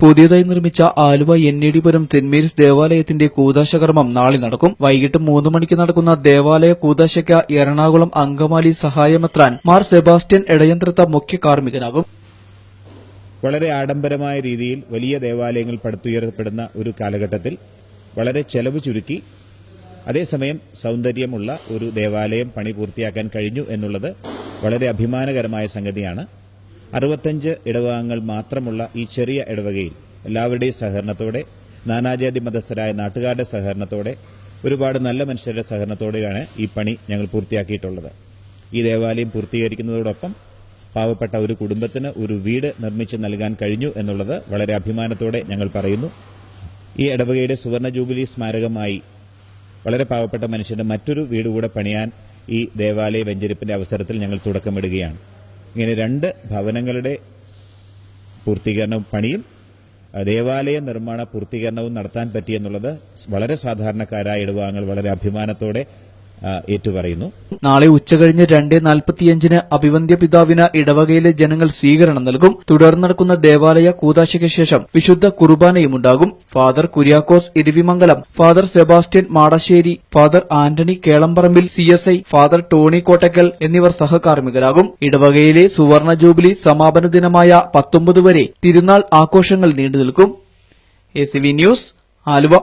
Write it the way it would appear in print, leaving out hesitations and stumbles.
പുതിയതായി നിർമ്മിച്ച Aluva എൻ.എ.ഡി.പുരം saint Mary's ദേവാലയത്തിന്റെ കൂദാശകർമ്മം നാളെ നടക്കും. വൈകിട്ട് 3 മണിക്ക് നടക്കുന്ന ദേവാലയ കൂദാശയ്ക്ക് എറണാകുളം അങ്കമാലി സഹായമെത്രാൻ മാർ സെബാസ്റ്റ്യൻ എടയന്ത്രത്ത മുഖ്യ കാർമ്മികനാകും. വളരെ ആഡംബരമായ രീതിയിൽ വലിയ ദേവാലയങ്ങൾ പടുത്തുയർത്തപ്പെടുന്ന ഒരു കാലഘട്ടത്തിൽ വളരെ ചെലവ് ചുരുക്കി അതേസമയം സൗന്ദര്യമുള്ള ഒരു ദേവാലയം പണി പൂർത്തിയാക്കാൻ കഴിഞ്ഞു എന്നുള്ളത് വളരെ അഭിമാനകരമായ സംഗതിയാണ്. 65 ഇടവകങ്ങൾ മാത്രമുള്ള ഈ ചെറിയ ഇടവകയിൽ എല്ലാവരുടെയും സഹകരണത്തോടെ, നാനാജാതി മതസ്ഥരായ നാട്ടുകാരുടെ സഹകരണത്തോടെ, ഒരുപാട് നല്ല മനുഷ്യരുടെ സഹകരണത്തോടെയാണ് ഈ പണി ഞങ്ങൾ പൂർത്തിയാക്കിയിട്ടുള്ളത്. ഈ ദേവാലയം പൂർത്തീകരിക്കുന്നതോടൊപ്പം പാവപ്പെട്ട ഒരു കുടുംബത്തിന് ഒരു വീട് നിർമ്മിച്ച് നൽകാൻ കഴിഞ്ഞു എന്നുള്ളത് വളരെ അഭിമാനത്തോടെ ഞങ്ങൾ പറയുന്നു. ഈ ഇടവകയുടെ സുവർണ ജൂബിലി സ്മാരകമായി വളരെ പാവപ്പെട്ട മനുഷ്യന്റെ മറ്റൊരു വീട് കൂടെ പണിയാൻ ഈ ദേവാലയ വെഞ്ചരിപ്പിന്റെ അവസരത്തിൽ ഞങ്ങൾ തുടക്കമിടുകയാണ്. ഇങ്ങനെ 2 ഭവനങ്ങളുടെ പൂർത്തീകരണവും പണിയും ദേവാലയ നിർമ്മാണ പൂർത്തീകരണവും നടത്താൻ പറ്റിയെന്നുള്ളത് വളരെ സാധാരണക്കാരായ ഇടവകങ്ങൾ വളരെ അഭിമാനത്തോടെ ഏറ്റുപറയുന്നു. നാളെ ഉച്ചകഴിഞ്ഞ് 2:45 അഭിവന്ദ്യ പിതാവിന് ഇടവകയിലെ ജനങ്ങൾ സ്വീകരണം നൽകും. തുടർന്ന് നടക്കുന്ന ദേവാലയ കൂദാശയ്ക്ക് ശേഷം വിശുദ്ധ കുർബാനയുമുണ്ടാകും. Father Kuriakose Iravimangalam, father Sebastian Madasseri, father Antony Kelamparambil CSI, father Tony Kottakkal എന്നിവർ സഹകാർമ്മികരാകും. ഇടവകയിലെ സുവർണ ജൂബിലി സമാപന ദിനമായ 19 വരെ തിരുനാൾ ആഘോഷങ്ങൾ നീണ്ടുനിൽക്കും. ACV news, Aluva.